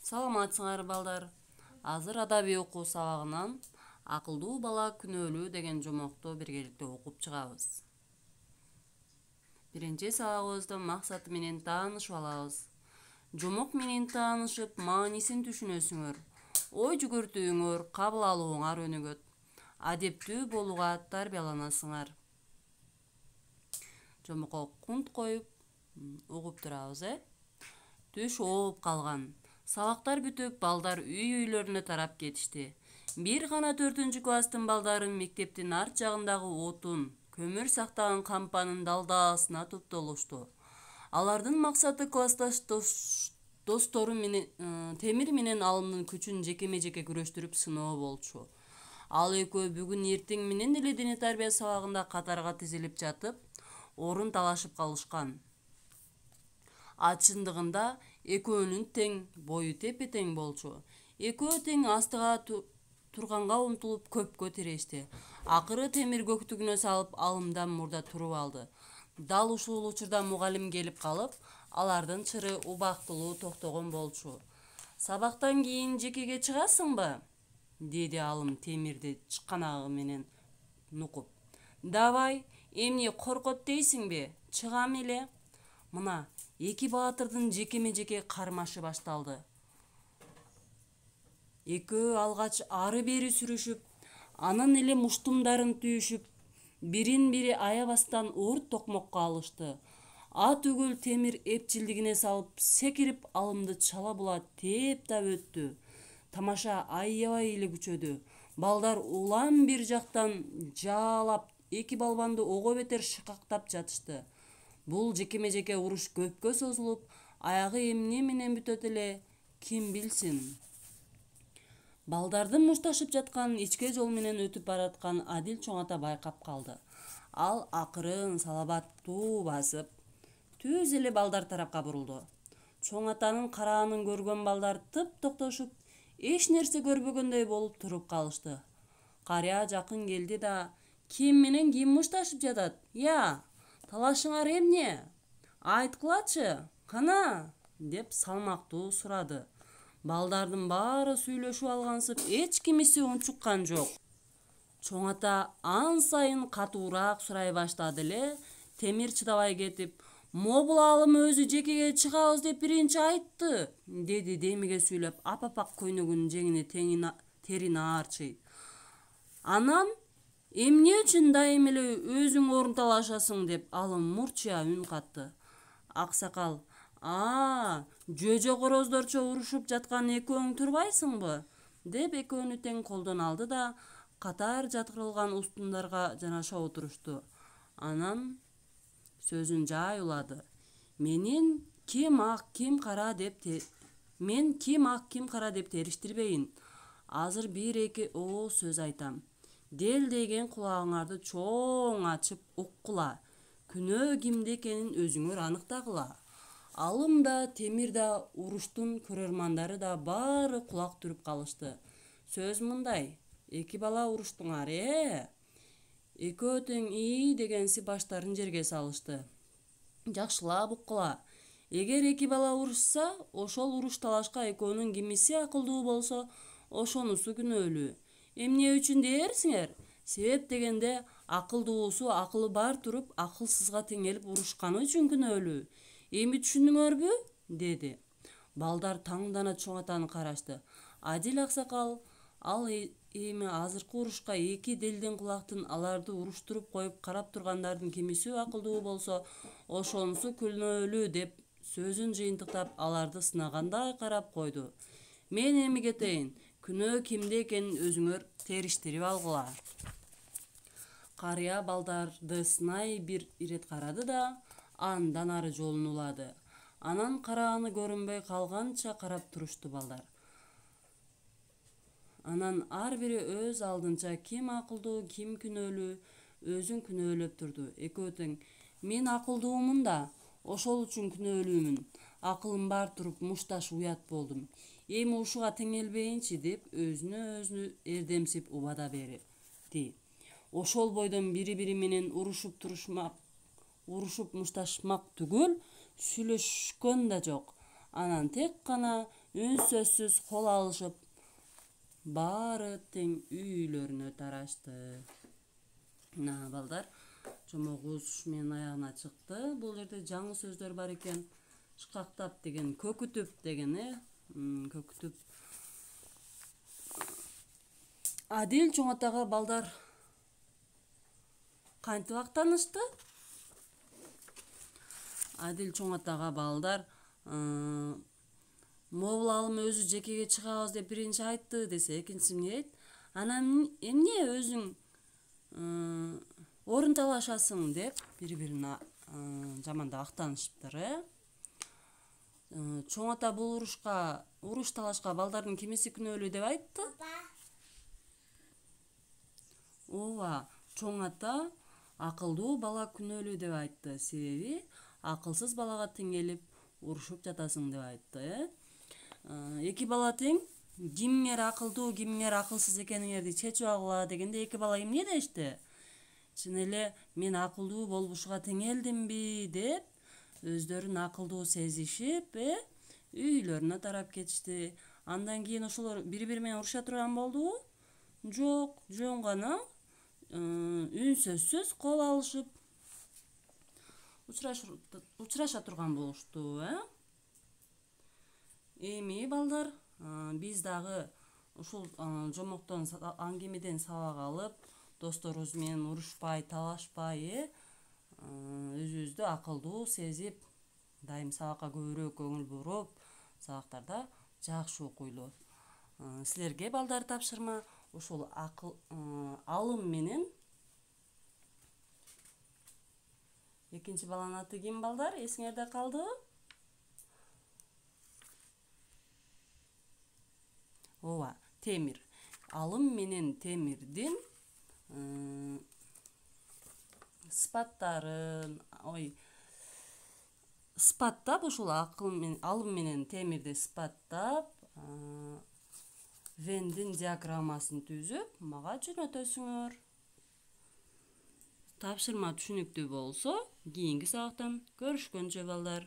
Саламатсыңар балдар. Азыр адабий окуу сабагынан акылдуу бала күнөөлүү деген жомокту биргеликте окуп чыгабыз. Биринчи сабагыбыздын максаты менен таанышып алабыз. Жомок менен таанышып, маанисин түшүнөсүңөр. Ой жүгүртүүңөр, кабыл алууңар өнүгөт. Адептүү болууга тарбияланасыңар. Жомокко кунт коюп угуп турабыз, Түш ооп калган. Сабактар бүтүп, балдар үй-үйлөрүнө тарап кетишти. Бир гана 4-класстын балдары мектептин арт жагындагы отун, көмүр сактаган кампанын далдаасына топтолушту. Алардын максаты классташ достору менен темир менен алымдын күчүн жекеме-жеке күрөштүрүп сыноо болчу. Ал экөө бүгүн эртең менен эле диний тарбия сабагында катарга тизилип жатып, орун талашып калышкан. Чындыгында экөөнүн тең бою тепе-тең болчу. Экөө тең астыга турганга умтулуп көпкө тирешти. Акыры темир көктүгүнө салып алымдан мурда туруп алды. Дал ушул учурда мугалим келип калып, алардын чыры убактылуу токтогон болчу. Сабактан кийин жекеге чыгасыңбы? Деди алым темирди чыканагы менен нукуп. Давай, эмне коркот дейсиңби? Чыгам эле. Мына эки баатырдын жекеме-жеке кармашы башталды. Экөө алгач ары-бери сүрүшүп, анан эле муштумдарын түйүшүп, бирин-бири аябастан урт токмокко алышты. Түгүл темир эпчилдигине салып, секирип алымды чала була тээп-тап өттү. Тамаша аябай эле күчөдү. Балдар улам бир жактан жаалап, эки балбанды ого бетер шыкактап жатышты. Бул жекеме-жеке уруш көпкө созулуп, аягы эмне менен бүтөт эле, ким билсин. Балдардын мушташып жатканын ичке жол менен өтүп бараткан Адил чоң ата байкап калды. Ал акырын салабаттуу басып, түз эле балдар тарапка бурулду. Чоң атанын караанын көргөн балдар тып-токтошуп, эч нерсе көрбөгөндөй болуп туруп калышты. Карыя жакын келди да: "Ким менен ким мушташып жатат? Я, талашыңар эмне? Айткылачы, кана?" деп салмактуу сурады. Балдардын баары сүйлөшүп алгансып, эч кимиси унчуккан жок. Чоң ата ан сайын катуураак сурай баштады эле, темир чыдабай кетип: "Могул алым өзү жекеге чыгабыз деп биринчи айтты", деди демиге сүйлөп, апапак көйнөгүнүн жеңине терин аарчый. Анан эмне үчүн дайым эле өзүң орун талашасың деп алым мурчуя үн катты. Аксакал: "Жөжө короздорчо урушуп жаткан экөөң турбайсыңбы?" деп экөөнү тең колдон алды да катар жаткырылган устундарга жанаша отурушту. Анан сөзүн жай улады. Мен ким ак ким кара деп териштирбейин. Азыр бир-эки ооз сөз айтам. Дел деген кулагыңарды чоң ачып уккула. Күнөө кимде экенин өзүңөр аныктагыла. Алым да, темир да, уруштун көрөрмандары да баары кулак түрүп калышты. Сөз мындай: эки бала уруштуңар, Экөө тең дегенси баштарын жерге салышты. Жакшылап уккула. Эгер эки бала урушса, ошол уруш талашка экөөнүн кимиси акылдуу болсо, ошонусу күнөөлүү. Эмне үчүн дээрсиңер? Себеп дегенде, акылдуусу акылы бар туруп, акылсызга теңелип урушканы үчүн күнөөлүү. Эми түшүндүңөрбү? Деди. Балдар таңдана чоң атаны карашты. Адил аксакал: "Ал эми азыркы урушка эки делден кулактын аларды уруштуруп коюп карап тургандардын кимиси акылдуу болсо, ошонусу күнөөлүү" деп сөзүн жыйынтыктап аларды сынагандай карап койду. "Мен эми кетейин. Күнөө кимде экенин өзүңөр териштирип алгыла." Карыя балдарды сынай бир ирет карады да, андан ары жолун улады. Анан карааны көрүнбөй калганча карап турушту балдар. Анан ар бири өз алдынча ким акылдуу, ким күнөөлүү, өзүн күнөөлөп турду. Экөө тең: "Мен акылдуумун да, ошол үчүн күнөөлүүмүн. Акылым бар туруп мушташ уят болдум. Эми ушуга теңелбейинчи" деп өзүнө өзү эрдемсип убада берди. Ошол бойдон бири-бири менен урушуп мушташмак түгүл, сүйлөшкөн да жок. Анан тек гана үн сөзсүз кол алышып, баары тең үйлөрүнө тарашты. Мына балдар, жомогубуз ушу менен аягына чыкты. Бул жерде жаңы сөздөр бар экен. Шкактап деген, көкүтүп деген, көкүтүп. Адил чоң атага балдар кантип актанышты? Адил чоң атага балдар могул алым өзү жекеге чыгабыз деп биринчи айтты десе, экинчиси эмне дейт? Анан эмне өзүң орун талашасың деп бири-бирине жамандап актанышыптыр. Чоң ата бул уруш талашка балдардын кимиси күнөөлүү деп айтты? Ооба, чоң ата акылдуу бала күнөөлүү деп айтты. Себеби акылсыз балага тең келип урушуп жатасың деп айтты. Эки бала тең, кимиңер акылдуу, кимиңер акылсыз экениңерди чечип алгыла дегенде эки бала эмне дешти? Чын эле мен акылдуу болбушуга теңелдимби деп өздөрүн акылдуу сезишип, үйлөрүнө тарап кетишти. Андан кийин ошолор бири-бири менен уруша турган болдубу? Жок, жөн гана үн сөзсүз кол алышып учураша турган болушту. Эми балдар, биз дагы ушул жомоктон аңгемеден сабак алып, досторубуз менен урушпай, талашпай, өзүбүздү акылдуу сезип, дайым сабакка көбүрөөк көңүл буруп, сабактарда жакшы окуйлу. Силерге балдар тапшырма ушул алым менен. Экинчи баланын аты ким балдар? Эсиңерде калдыбы? Ооба, темир. Алым менен темирдин сыпаттарын, сыпаттап, ушул алым менен темирди сыпаттап, Вендин диаграммасын түзүп, мага жөнөтөсүңөр. Тапшырма түшүнүктүү болсо, кийинки сабактан көрүшкөнчө балдар.